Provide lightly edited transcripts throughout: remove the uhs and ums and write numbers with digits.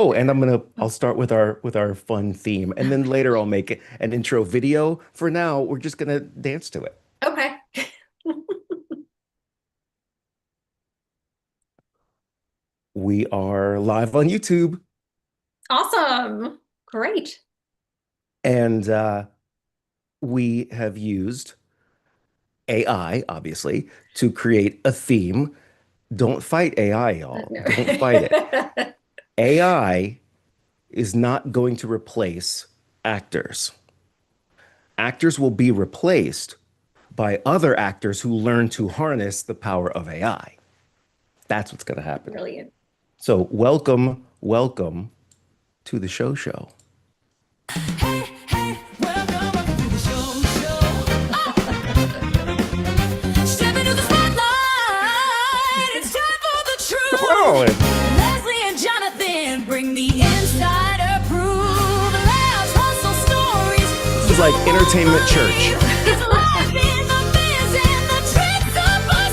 Oh, and I'll start with our fun theme, and then later I'll make an intro video. For now, we're just gonna dance to it. Okay. We are live on YouTube, Awesome. Great. and we have used AI, obviously, to create a theme. Don't fight AI, y'all. Don't fight it. AI is not going to replace actors. Actors will be replaced by other actors who learn to harness the power of AI. That's what's going to happen. Brilliant. So, welcome to the show. Hey, hey, welcome to the show. Step into the spotlight. It's time for the Well, truth. Leslie and Jonathan bring the insider proof. Laughs, hustle stories. this is You like won't entertainment church. believe. It's life in the biz and the tricks up our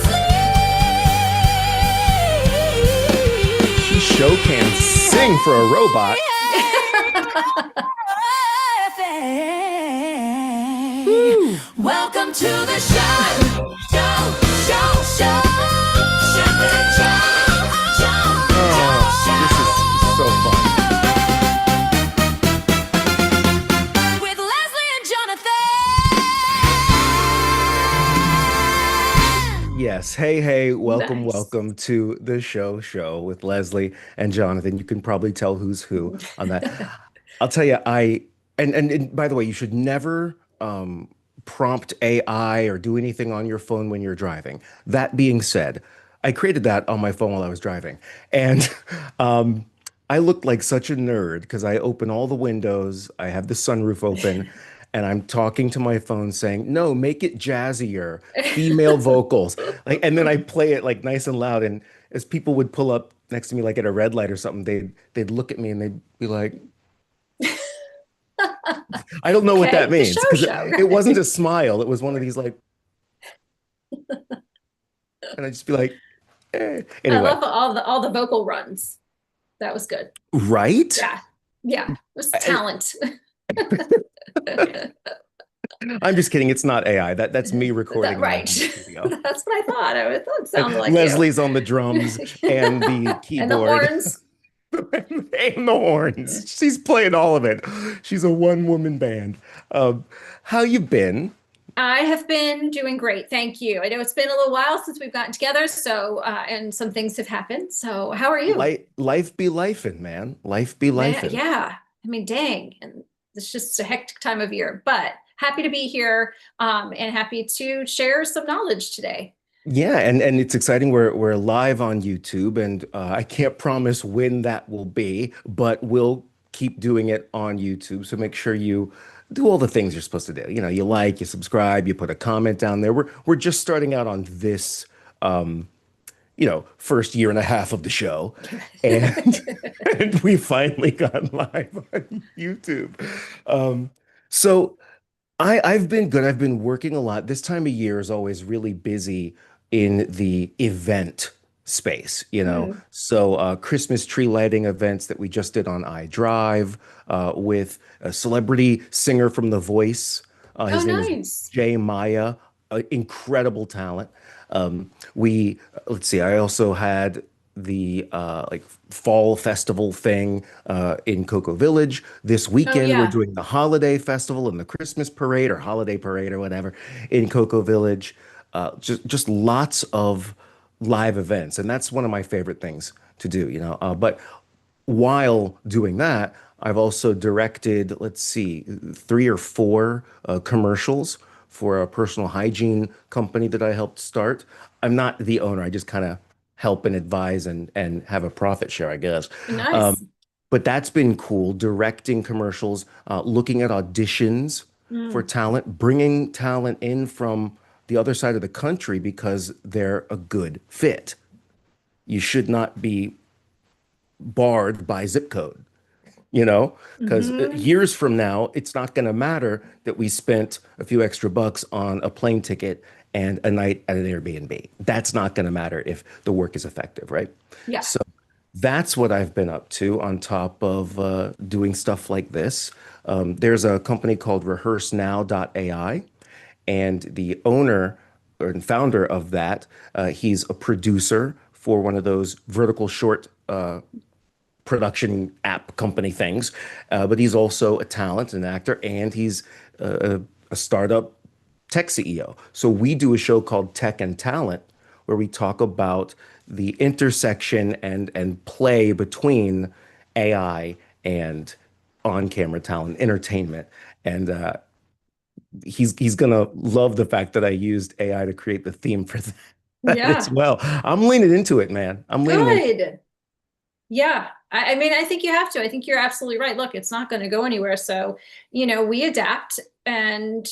She show can sing for a robot. sleeve. Woo. Welcome to the show. Show. This is so fun. With Leslie and Jonathan. Yes. Hey, Nice. welcome to the show with Leslie and Jonathan. You can probably tell who's who on that. I'll tell you, and by the way, you should never prompt AI or do anything on your phone when you're driving. That being said, I created that on my phone while I was driving, and um, I looked like such a nerd because I open all the windows, I have the sunroof open, and I'm talking to my phone saying, "No, make it jazzier, female vocals." Like, and then I play it like nice and loud, and as people would pull up next to me, like at a red light or something, they'd look at me and they'd be like, I don't know what that Okay. The means show because show. it wasn't a smile. It was one of these like, and I'd just be like, eh. I Anyway, love all the vocal runs. That was good. right? Yeah. Yeah. It was I, talent. I'm just kidding. It's not AI. That's me That recording in my right. home studio. That's what I thought. I thought it And sounded like you. Leslie's on the drums and the And the keyboard horns. and the horns. She's playing all of it. She's a one-woman band. Um, how you been? I have been doing great. Thank you. I know it's been a little while since we've gotten together, so and some things have happened. So how are you? Life be lifing, man. Life be Man, lifing. yeah. I mean, dang. And it's just a hectic time of year, but happy to be here and happy to share some knowledge today. Yeah, and it's exciting. We're live on YouTube, and I can't promise when that will be, but we'll keep doing it on YouTube. So make sure you do all the things you're supposed to do. You know, you like, you subscribe, you put a comment down there. We're just starting out on this, um, first year and a half of the show, and and we finally got live on YouTube. Um, so. I've been good. I've been working a lot. This time of year is always really busy in the event space, you know. Mm. So Christmas tree lighting events that we just did on iDrive with a celebrity singer from The Voice. Oh, His name is nice. Jay Maya, incredible talent. We let's see. I also had the like fall festival thing in Cocoa Village. This Oh, weekend, we're yeah. doing the holiday festival and the Christmas parade or holiday parade or whatever in Cocoa Village. Just lots of live events, and that's one of my favorite things to do. But while doing that, I've also directed, let's see, three or four commercials for a personal hygiene company that I helped start. I'm not the owner. I just kind of help and advise and have a profit share, I guess. Nice. But that's been cool, directing commercials, looking at auditions for Mm. talent, bringing talent in from the other side of the country because they're a good fit. You should not be barred by zip code, because Hmm. years from now, it's not going to matter that we spent a few extra bucks on a plane ticket and a night at an Airbnb. That's not going to matter if the work is effective, right? Yeah. So That's what I've been up to on top of doing stuff like this. There's a company called rehearsenow.ai, and the owner and founder of that, he's a producer for one of those vertical short production app company things. But he's also a talent, an actor, and he's a startup tech CEO. So we do a show called Tech and Talent, where we talk about the intersection and play between AI and on-camera talent, entertainment. And he's gonna love the fact that I used AI to create the theme for that as Yeah, well. I'm leaning into it, man. I'm leaning into it. good. Yeah, I mean, I think you have to. I think you're absolutely right. Look, it's not going to go anywhere. So, we adapt, and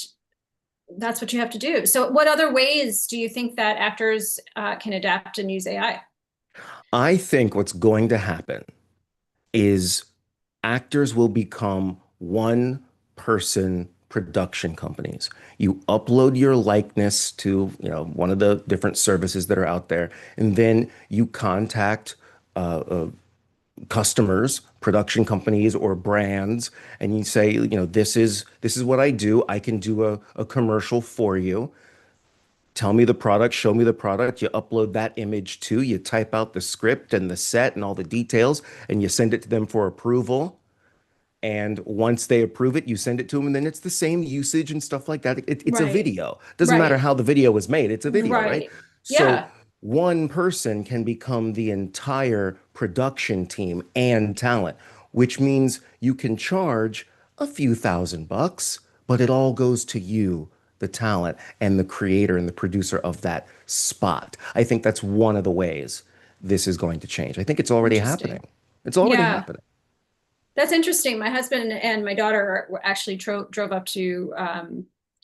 that's what you have to do. So, what other ways do you think that actors can adapt and use AI? I think what's going to happen is actors will become one person production companies. You upload your likeness to, one of the different services that are out there, and then you contact customers, production companies or brands, and you say, this is what I do. I can do a commercial for you. Tell me the product, show me the product. You upload that image too. You type out the script and the set and all the details, and you send it to them for approval. And once they approve it, you send it to them, and then it's the same usage and stuff like that. It's a Right, video. Doesn't matter right, how the video was made, it's a video, right? right. So Yeah, one person can become the entire production team and talent, which means you can charge a few $1,000, but it all goes to you, the talent, and the creator and the producer of that spot. I think that's one of the ways this is going to change. I think it's already happening. interesting. It's already Yeah. happening. That's interesting. My husband and my daughter actually drove up to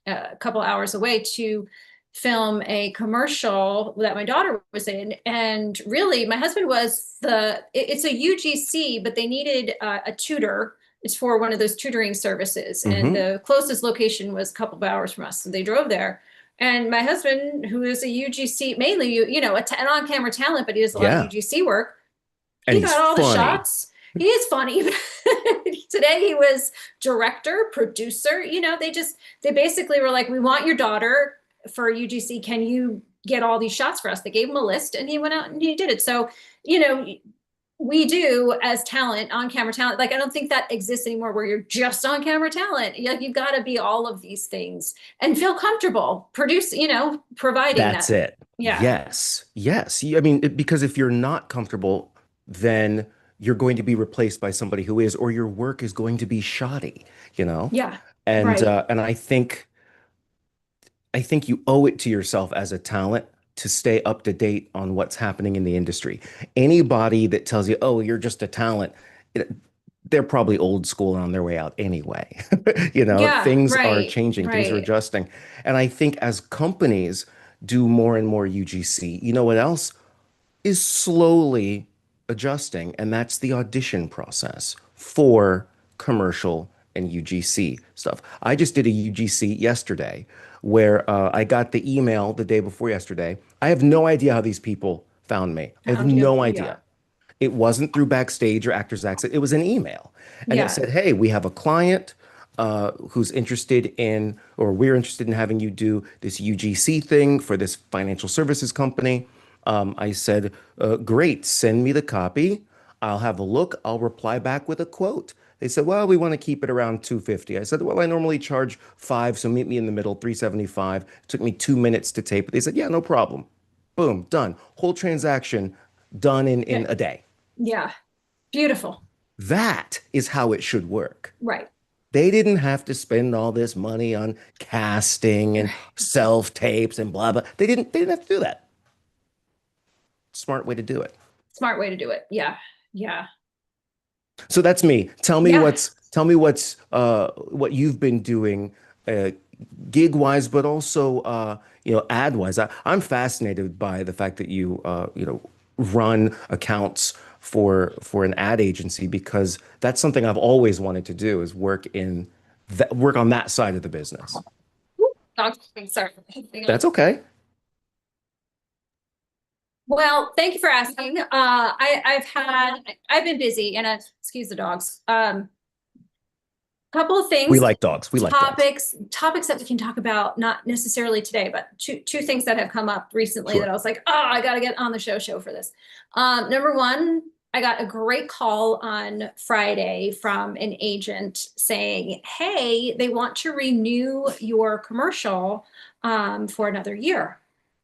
a couple hours away to film a commercial that my daughter was in. And really, my husband was it's a UGC, but they needed a tutor. It's for one of those tutoring services. And Hmm. the closest location was a couple of hours from us. So they drove there. And my husband, who is a UGC, mainly, an on-camera talent, but he does a lot of Yeah. UGC work, And he he's got all the funny. shots. He is funny. Today he was director, producer. They basically were like, we want your daughter for UGC. Can you get all these shots for us? They gave him a list and he went out and he did it. So, you know, we do as talent, on camera talent. Like, I don't think that exists anymore where you're just on camera talent. Like, you've got to be all of these things and feel comfortable providing That's that. it. Yeah. Yes. Yes. I mean, because if you're not comfortable, then you're going to be replaced by somebody who is, or your work is going to be shoddy, you know? Yeah. And Right. I think you owe it to yourself as a talent to stay up to date on what's happening in the industry. Anybody that tells you, "Oh, you're just a talent," it- they're probably old school and on their way out anyway. Yeah. Things are Right. changing, things are Right. adjusting. And I think as companies do more and more UGC, you know what else is slowly adjusting, and that's the audition process for commercial and UGC stuff. I just did a UGC yesterday where I got the email the day before yesterday. I have no idea how these people found me. I have Found you. no Yeah. idea. It wasn't through Backstage or Actors Access. It was an email. And it Yeah. said, hey, we have a client who's interested in, or we're interested in having you do this UGC thing for this financial services company. I said, great, send me the copy. I'll have a look. I'll reply back with a quote. They said, well, we want to keep it around 250. I said, well, I normally charge five, so meet me in the middle, 375. It took me 2 minutes to tape it. They said, yeah, no problem. Boom, done. Whole transaction done in Yeah. a day. Yeah. Beautiful. That is how it should work. Right. They didn't have to spend all this money on casting and self tapes and blah blah. They didn't have to do that. Smart way to do it. Smart way to do it. Yeah. Yeah. So that's me. Yeah. Tell me what you've been doing gig wise, but also ad wise. I'm fascinated by the fact that you run accounts for an ad agency, because that's something I've always wanted to do, is work on that side of the business. Oh, sorry. That's okay. Well, thank you for asking. I've been busy and excuse the dogs. Couple of We things, like dogs. We like dogs. topics that we can talk about, not necessarily today, but two things that have come up recently that Sure. I was like, oh, I got to get on the show for this. Number one, I got a great call on Friday from an agent saying, hey, they want to renew your commercial for another year.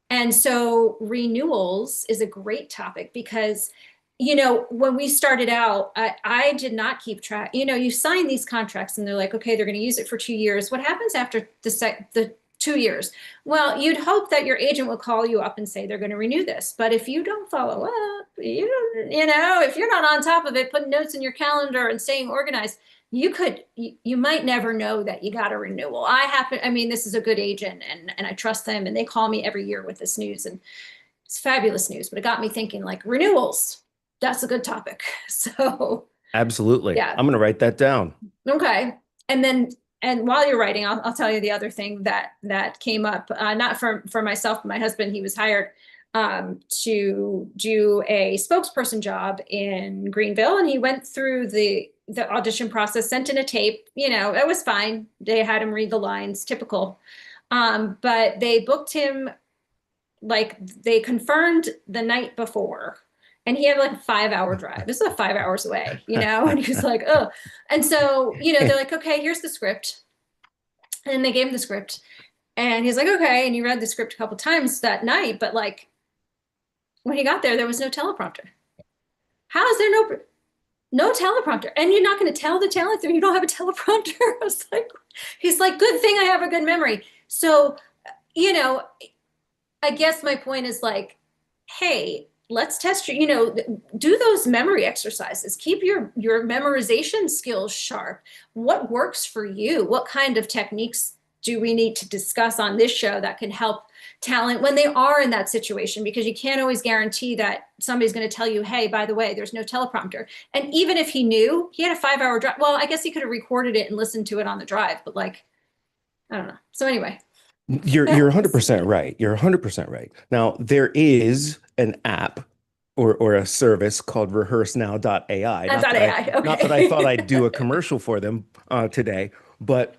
And so renewals is a great topic because, when we started out, I did not keep track. You sign these contracts and they're like, okay, they're going to use it for 2 years. What happens after the 2 years? Well, you'd hope that your agent will call you up and say they're going to renew this. But if you don't follow up, if you're not on top of it, putting notes in your calendar and staying organized, you might never know that you got a renewal. This is a good agent and I trust them and they call me every year with this news and it's fabulous news, but it got me thinking like renewals. That's a good topic. So Absolutely. yeah. I'm going to write that down. Okay. And while you're writing, I'll tell you the other thing that came up, not for myself, but my husband. He was hired to do a spokesperson job in Greenville, and he went through the audition process, sent in a tape. It was fine. They had him read the lines, typical. But they booked him, like they confirmed the night before, and he had like a 5 hour drive. This is 5 hours away, and he was like, oh. And so, they're like, okay, here's the script. And they gave him the script. And he's like, okay. And he read the script a couple times that night, but like when he got there was no teleprompter. How is there no teleprompter? And you're not going to tell the talent that you don't have a teleprompter. I was like, he's like, good thing I have a good memory. So, I guess my point is like, hey, let's test do those memory exercises. Keep your memorization skills sharp. What works for you? What kind of techniques do we need to discuss on this show that can help talent when they are in that situation? Because you can't always guarantee that somebody's going to tell you, hey, by the way, there's no teleprompter. And even if he knew he had a 5 hour drive, well, I guess he could have recorded it and listened to it on the drive, but like, I don't know. So anyway. You're 100% right. You're 100% right. Now, there is an app or a service called rehearsenow.ai. That's AI. Okay. Not that I thought I'd do a commercial for them today, but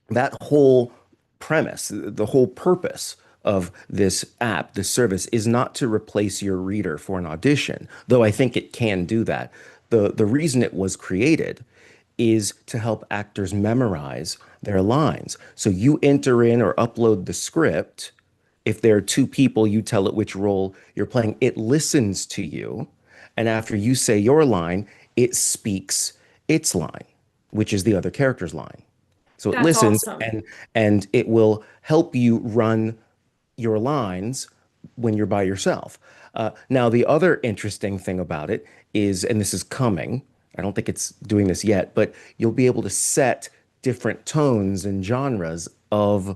that whole premise, the whole purpose of this app, this service, is not to replace your reader for an audition, though I think it can do that. The reason it was created is to help actors memorize their lines. So you enter in or upload the script. If there are two people, you tell it which role you're playing. It listens to you. And after you say your line, it speaks its line, which is the other character's line. So it That's listens awesome. and it will help you run your lines when you're by yourself. Now, the other interesting thing about it is, and this is coming, I don't think it's doing this yet, but you'll be able to set different tones and genres of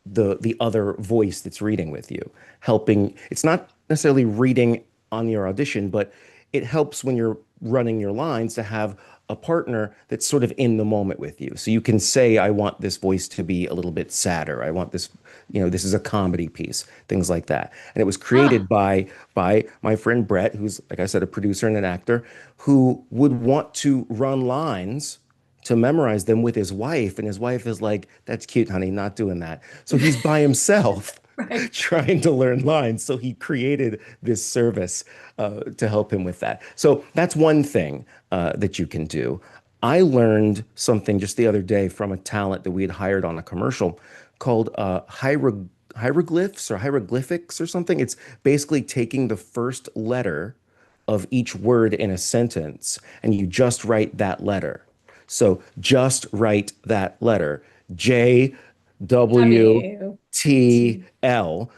the other voice that's reading with you, helping. It's not necessarily reading on your audition, but it helps when you're running your lines to have a partner that's sort of in the moment with you. So you can say, I want this voice to be a little bit sadder. I want this, this is a comedy piece, things like that. And it was Huh. created by my friend Brett, who's, like I said, a producer and an actor, who would want to run lines to memorize them with his wife. And his wife is like, that's cute, honey, not doing that. So he's by himself Right. trying to learn lines. So he created this service to help him with that. So that's one thing that you can do. I learned something just the other day from a talent that we had hired on a commercial called hieroglyphs or hieroglyphics or something. It's basically taking the first letter of each word in a sentence and you just write that letter. So just write that letter, J W W T T. L.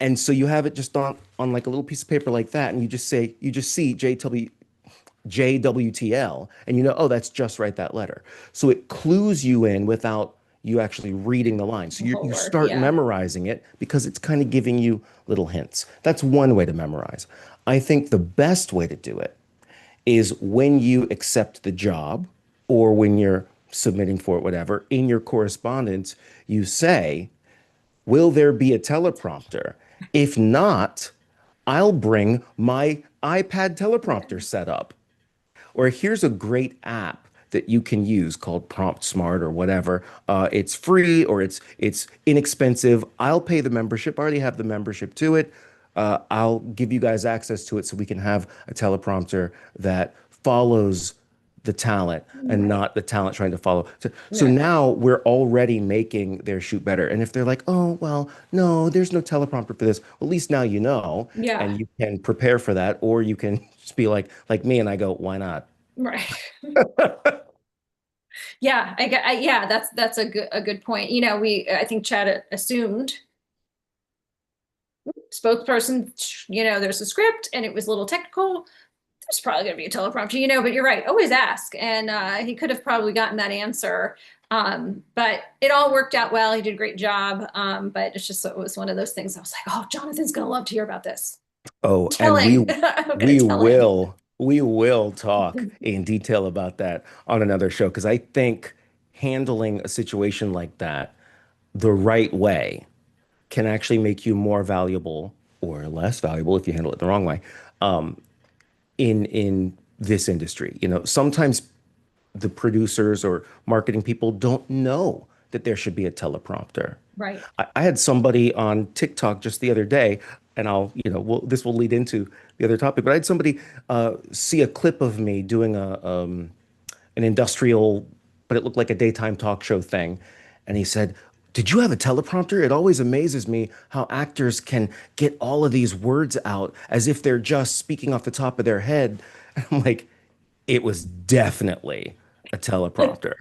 And so you have it just on like a little piece of paper like that, and you just see JWTL, and oh, that's just write that letter. So it clues you in without you actually reading the line. So The whole you word. start Yeah. memorizing it because it's kind of giving you little hints. That's one way to memorize. I think the best way to do it is when you accept the job or when you're submitting for it, whatever, in your correspondence, you say, will there be a teleprompter? If not, I'll bring my iPad teleprompter set up. Or here's a great app that you can use called Prompt Smart or whatever. It's free or it's inexpensive. I'll pay the membership. I already have the membership to it. I'll give you guys access to it so we can have a teleprompter that follows the talent and Right. not the talent trying to follow. So Right. now we're already making their shoot better. And if they're like, oh, well, no, there's no teleprompter for this, well, at least now you know, Yeah. and you can prepare for that, or you can just be like me, and I go, why not? Right. Yeah. Yeah, that's a good point. I think Chad assumed spokesperson, there's a script and it was a little technical. There's probably going to be a teleprompter, but you're right. Always ask. And he could have probably gotten that answer. But it all worked out well. He did a great job. But it was one of those things. I was like, oh, Jonathan's going to love to hear about this. Oh, and Telling. I'm going we to tell him. will talk in detail about that on another show because I think handling a situation like that the right way can actually make you more valuable or less valuable if you handle it the wrong way in this industry. Sometimes the producers or marketing people don't know that there should be a teleprompter. Right. I had somebody on TikTok just the other day, and this will lead into the other topic, but I had somebody see a clip of me doing an industrial, but it looked like a daytime talk show thing. And he said, did you have a teleprompter? It always amazes me how actors can get all of these words out as if they're just speaking off the top of their head. And I'm like, it was definitely a teleprompter.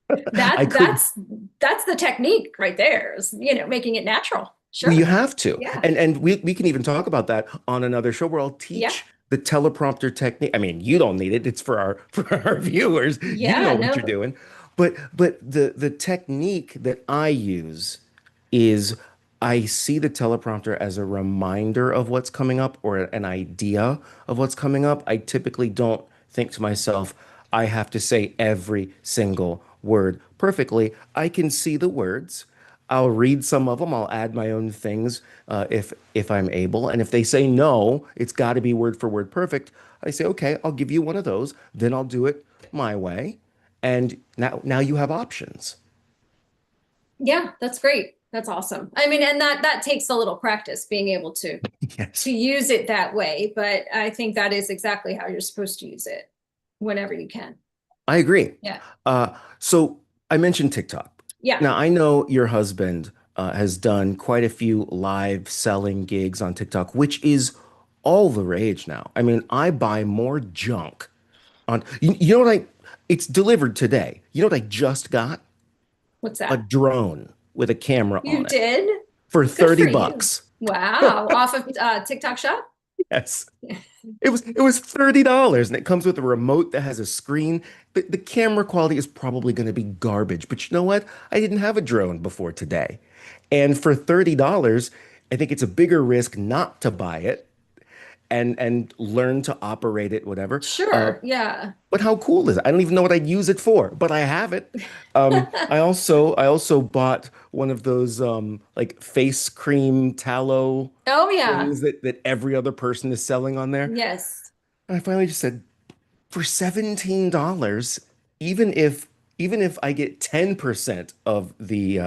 I That could that's the technique right there is, making it natural. Well, you Sure. have to. Yeah. And we can even talk about that on another show where I'll Yeah. teach the teleprompter technique. I mean, you don't need it. It's for our for our viewers. You Yeah. know what No. you're doing. But the technique that I use is I see the teleprompter as a reminder of what's coming up or an idea of what's coming up. I typically don't think to myself, I have to say every single word perfectly. I can see the words. I'll read some of them. I'll add my own things if I'm able. And if they say no, it's got to be word for word perfect. I say, okay, I'll give you one of those. Then I'll do it my way. And now you have options. Yeah, that's great. That's awesome. I mean, and that takes a little practice being able to Yes, use it that way, but I think that is exactly how you're supposed to use it whenever you can. I agree. Yeah. So I mentioned TikTok. Yeah. Now I know your husband has done quite a few live selling gigs on TikTok, which is all the rage now. I mean, I buy more junk on. You know what It's delivered today. You know what I just got? What's A that? drone with a camera You on it did? for Good 30 for you. bucks. Wow. Off of TikTok Shop? Yes. It was $30 and it comes with a remote that has a screen. The camera quality is probably going to be garbage, but you know what? I didn't have a drone before today. And for $30, I think it's a bigger risk not to buy it and learn to operate it, whatever. Sure. Yeah. But how cool is it? I don't even know what I'd use it for, but I have it. I also bought one of those like face cream tallow Oh, yeah. things that every other person is selling on there. Yes. And I finally just said, for $17, even if even if I get 10% of the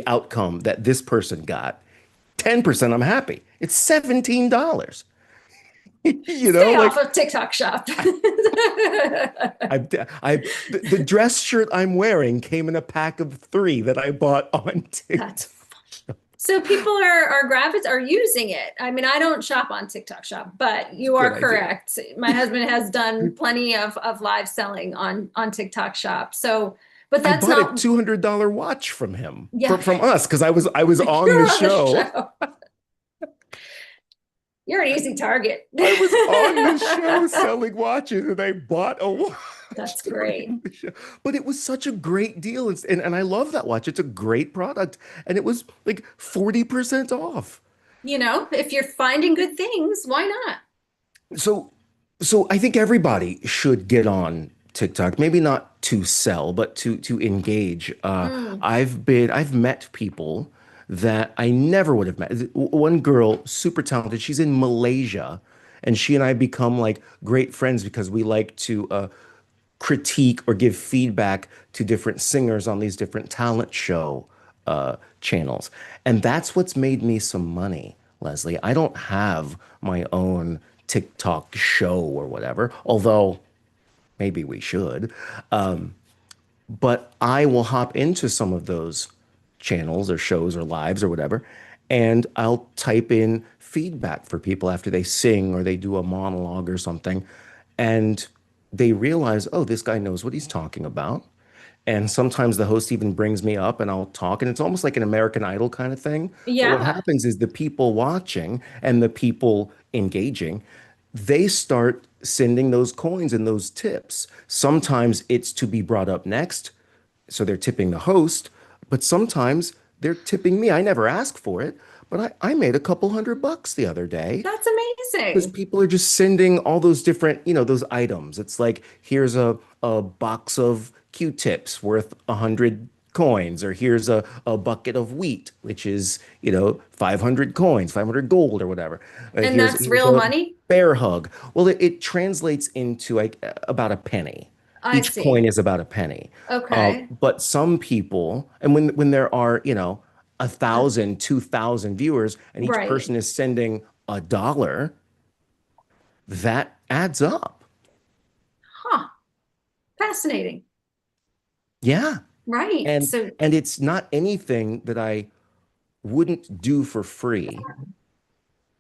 outcome that this person got, 10% I'm happy. It's $17. Stay off Like of TikTok Shop. I, I, the dress shirt I'm wearing came in a pack of three that I bought on TikTok. That's so people are using it. I mean, I don't shop on TikTok Shop, but you Good are idea. correct. My husband has done plenty of live selling on TikTok Shop. So, but I that's bought a not, $200 watch from him, yeah, from us, because I was on the you're on the show. show. You're an easy target. I was on the show selling watches, and I bought a watch That's great. during the show. But it was such a great deal, and I love that watch. It's a great product, and it was like 40% off. If you're finding good things, why not? So, so I think everybody should get on TikTok. Maybe not to sell, but to engage. Mm, I've met people that I never would have met. One girl, super talented, she's in Malaysia, and she and I become like great friends because we like to critique or give feedback to different singers on these different talent show channels. And that's what's made me some money, Leslie. I don't have my own TikTok show or whatever, although maybe we should. But I will hop into some of those channels or shows or lives or whatever, and I'll type in feedback for people after they sing or they do a monologue or something. And they realize, oh, this guy knows what he's talking about. And sometimes the host even brings me up and I'll talk, and it's almost like an American Idol kind of thing. But what Yeah. happens is the people watching and the people engaging, they start sending those coins and those tips. Sometimes it's to be brought up next, so they're tipping the host, but sometimes they're tipping me. I never ask for it, but I made a couple $100 the other day That's because amazing. people are just sending all those different, those items. It's like, here's a box of Q-tips worth 100 coins, or here's a bucket of wheat, which is, 500 coins, 500 gold or whatever. And that's Here's real a money? bear hug. Well, it translates into like about a penny. I Each coin see. is about a penny. Okay. But some people, and when there are, 1,000, 2,000 viewers, and each Right. person is sending $1, that adds up. Huh. Fascinating. Yeah. Right. And So and it's not anything that I wouldn't do for free.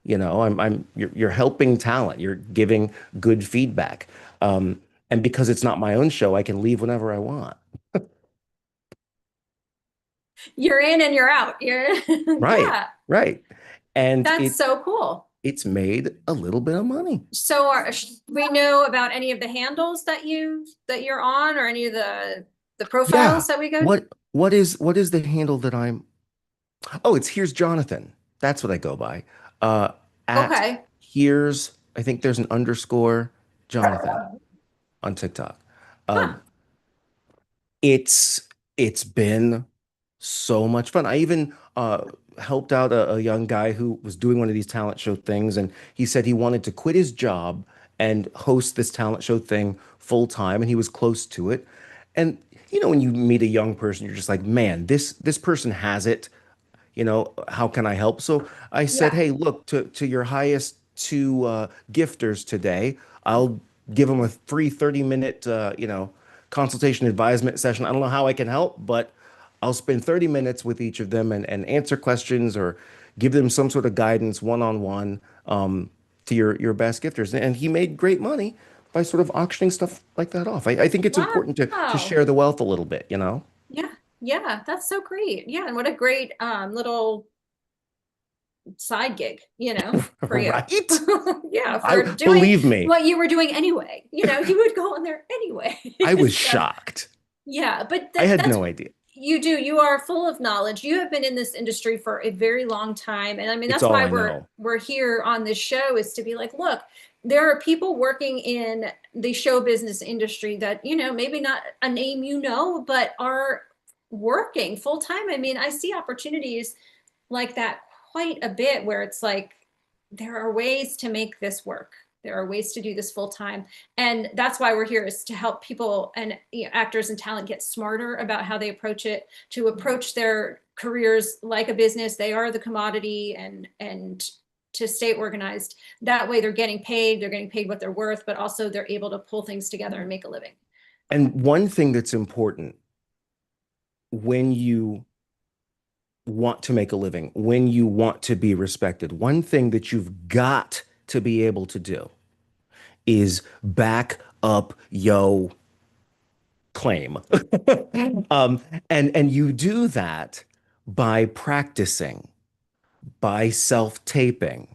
You're helping talent. You're giving good feedback. And because it's not my own show, I can leave whenever I want. you're in and you're out. You're Right. yeah. Right. And That's so cool. it's made a little bit of money. So we know about any of the handles that you're on, or any of the Yeah. profiles that we go? What is the handle that I'm? Oh, it's Here's Jonathan. That's what I go by. Uh, at Okay. here's, I think there's an underscore Jonathan on TikTok. Huh. Um, it's been so much fun. I even helped out a young guy who was doing one of these talent show things, and he said he wanted to quit his job and host this talent show thing full time, and he was close to it. And when you meet a young person, you're just like, man, this person has it. How can I help? So I said, Yeah. hey, look, to your highest two gifters today, I'll give them a free 30-minute, consultation advisement session. I don't know how I can help, but I'll spend 30 minutes with each of them and answer questions or give them some sort of guidance one-on-one to your best gifters. And he made great money by sort of auctioning stuff like that off. I think it's important to Wow. share the wealth a little bit. Yeah. Yeah. That's so great. Yeah. And what a great little side gig, for you. Right? Yeah, I for doing believe me, what you were doing anyway. You would go on there anyway. I was So, shocked. yeah, but I had that's no idea. you do. You are full of knowledge. You have been in this industry for a very long time. And I mean, It's that's all why I we're know. we're here on this show, is to be like, look, there are people working in the show business industry that, maybe not a name, but are working full time. I mean, I see opportunities like that quite a bit, where it's like there are ways to make this work. There are ways to do this full time. And that's why we're here, is to help people and actors and talent get smarter about how they approach it, to approach their careers like a business. They are the commodity, and to stay organized. That way they're getting paid what they're worth, but also they're able to pull things together and make a living. And one thing that's important when you want to make a living, when you want to be respected, one thing that you've got to be able to do is back up yo claim. um, and you do that by practicing, by self-taping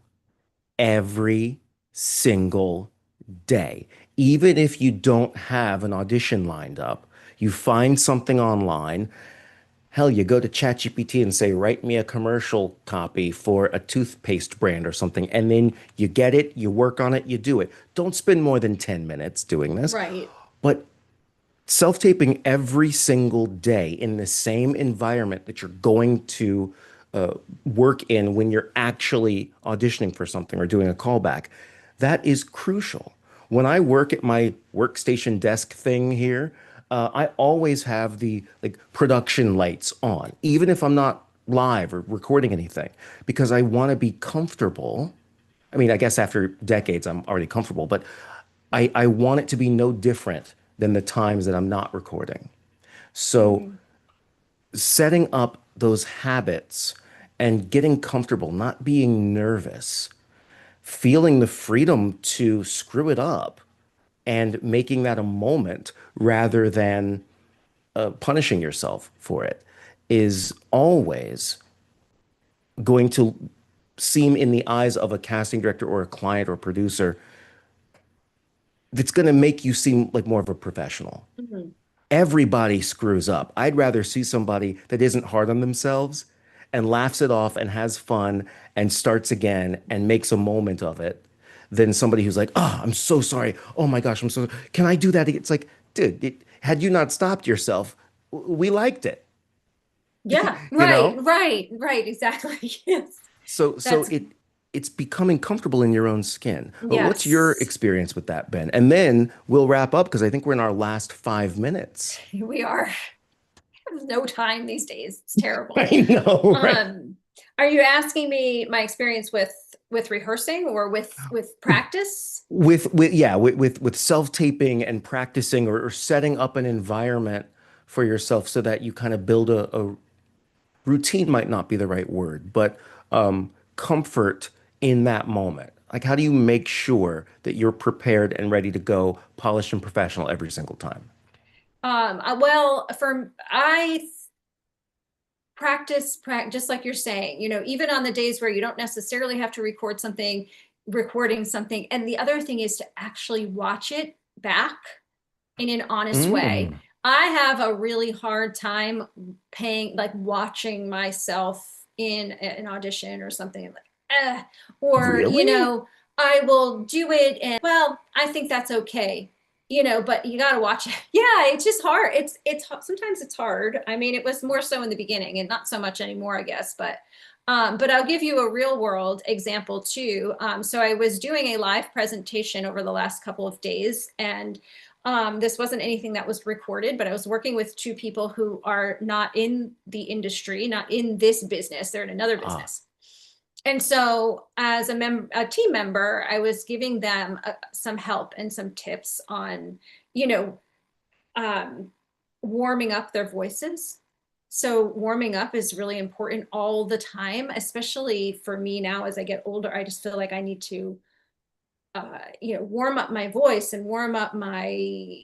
every single day. Even if you don't have an audition lined up, you find something online. Hell, you go to ChatGPT and say, write me a commercial copy for a toothpaste brand or something. And then you get it, you work on it, you do it. Don't spend more than 10 minutes doing this. Right. But self-taping every single day in the same environment that you're going to work in when you're actually auditioning for something or doing a callback. That is crucial. When I work at my workstation desk thing here, I always have the like production lights on, even if I'm not live or recording anything, because I want to be comfortable. I mean, I guess after decades, I'm already comfortable, but I want it to be no different than the times that I'm not recording. So Mhm. setting up those habits and getting comfortable, not being nervous, feeling the freedom to screw it up and making that a moment rather than punishing yourself for it is always going to seem in the eyes of a casting director or a client or producer that's going to make you seem like more of a professional. Mhm. Everybody screws up. I'd rather see somebody that isn't hard on themselves and laughs it off and has fun and starts again and makes a moment of it than somebody who's like, oh, I'm so sorry. Oh my gosh, I'm so, can I do that again? It's like, dude, had you not stopped yourself, we liked it, Yeah, you right, know? right, right, exactly. Yes. So That's it's becoming comfortable in your own skin. What's your yes. experience with that, Ben? And then we'll wrap up because I think we're in our last 5 minutes. Here we are. There's no time these days. It's terrible. I know, right? Um, are you asking me my experience with rehearsing or with practice? With yeah, with self-taping and practicing or setting up an environment for yourself so that you kind of build a routine might not be the right word, but comfort in that moment. Like, how do you make sure that you're prepared and ready to go, polished and professional every single time? Well, for I just like you're saying, even on the days where you don't necessarily have to recording something. And the other thing is to actually watch it back in an honest way. Mm, I have a really hard time like watching myself in an audition or something like, or, really? I will do it and, well, I think that's okay. But you got to watch it. Yeah, it's just hard. Sometimes it's hard. I mean, it was more so in the beginning and not so much anymore, I guess. But I'll give you a real world example too. So I was doing a live presentation over the last couple of days, and this wasn't anything that was recorded, but I was working with two people who are not in the industry, not in this business. They're in another Ah, business. And so, as a team member, I was giving them some help and some tips on, you know, um, warming up their voices. So warming up is really important all the time, especially for me now as I get older. I just feel like I need to, warm up my voice and warm up my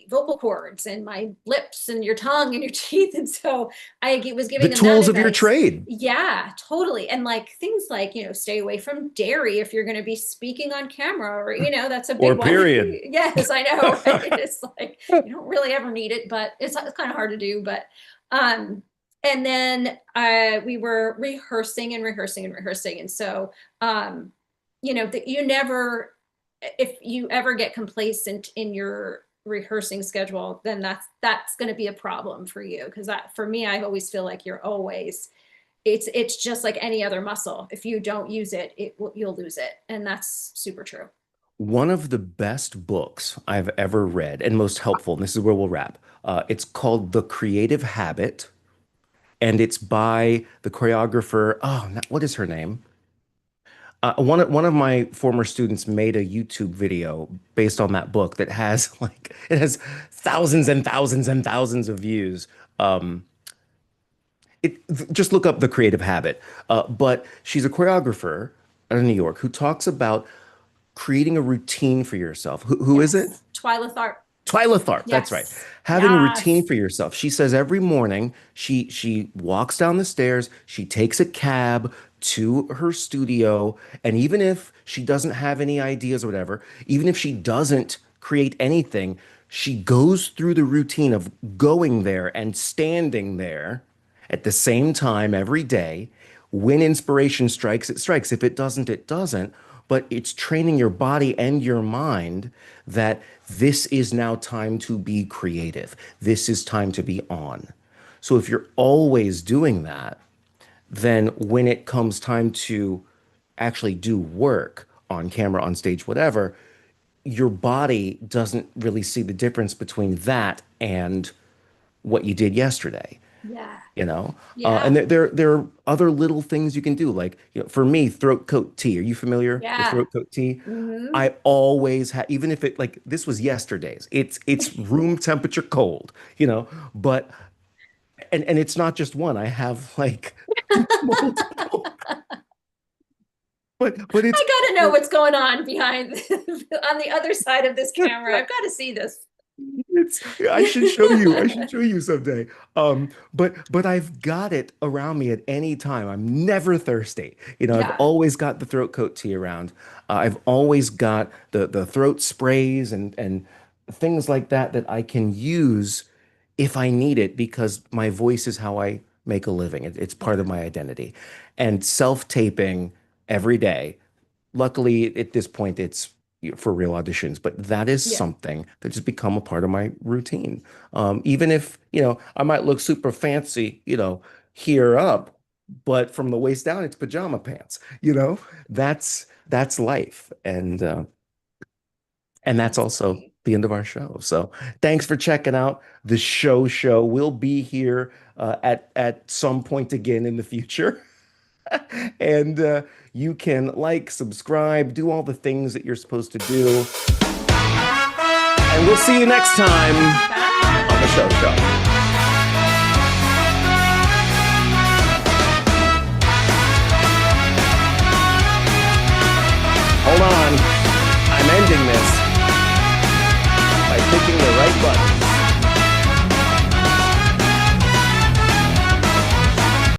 vocal cords and my lips and your tongue and your teeth. And so was the giving them that tools of your advice. trade. Yeah, totally. And like things like, stay away from dairy if you're going to be speaking on camera, or, that's a Or big one. period. Yes, I know. Right? It's like you don't really ever need it, but it's kind of hard to do. Um, and then we were rehearsing and rehearsing and rehearsing. And so, that you never, if you ever get complacent in your rehearsing schedule, then that's going to be a problem for you. Because for me, I always feel like it's just like any other muscle. If you don't use it, you'll lose it, and that's super true. One of the best books I've ever read and most helpful, and this is where we'll wrap. It's called The Creative Habit, and it's by the choreographer. Oh, what is her name? One of my former students made a YouTube video based on that book that has like it has thousands and thousands and thousands of views. Um, it just look up The Creative Habit. But she's a choreographer out of New York who talks about creating a routine for yourself. Who is it? Yes, Twyla Tharp. Twyla Tharp, that's right. Yes, Having a routine yes. for yourself. She says every morning she walks down the stairs, she takes a cab to her studio, and even if she doesn't have any ideas or whatever, even if she doesn't create anything, she goes through the routine of going there and standing there at the same time every day. When inspiration strikes, it strikes. If it doesn't, it doesn't. But it's training your body and your mind that this is now time to be creative. This is time to be on. So if you're always doing that, then when it comes time to actually do work on camera, on stage, whatever, your body doesn't really see the difference between that and what you did yesterday, Yeah. you know? And Yeah. there are other little things you can do. Like, for me, throat coat tea. Are you familiar with Yeah. throat coat tea? Hmm. I always have, even if it like this was yesterday's, it's room temperature cold, but and it's not just one. I have like multiple, but it's I gotta know what's going on behind on the other side of this camera. I've got to see this. It's I should show you. I should show you someday. But I've got it around me at any time. I'm never thirsty. I've Yeah. always got the throat coat tea around. I've always got the throat sprays and things like that that I can use if I need it because my voice is how I make a living. It's part Yeah. of my identity. And self-taping every day. Luckily, at this point, it's for real auditions, but that is Yeah. something that has become a part of my routine. Even if, I might look super fancy, here up, but from the waist down, it's pajama pants, that's life. And that's That's also great. the end of our show. So thanks for checking out the show. We'll be here at some point again in the future. And you can like, subscribe, do all the things that you're supposed to do. And we'll see you next time on the Bye. show. Hold on. I'm ending this by clicking the right button.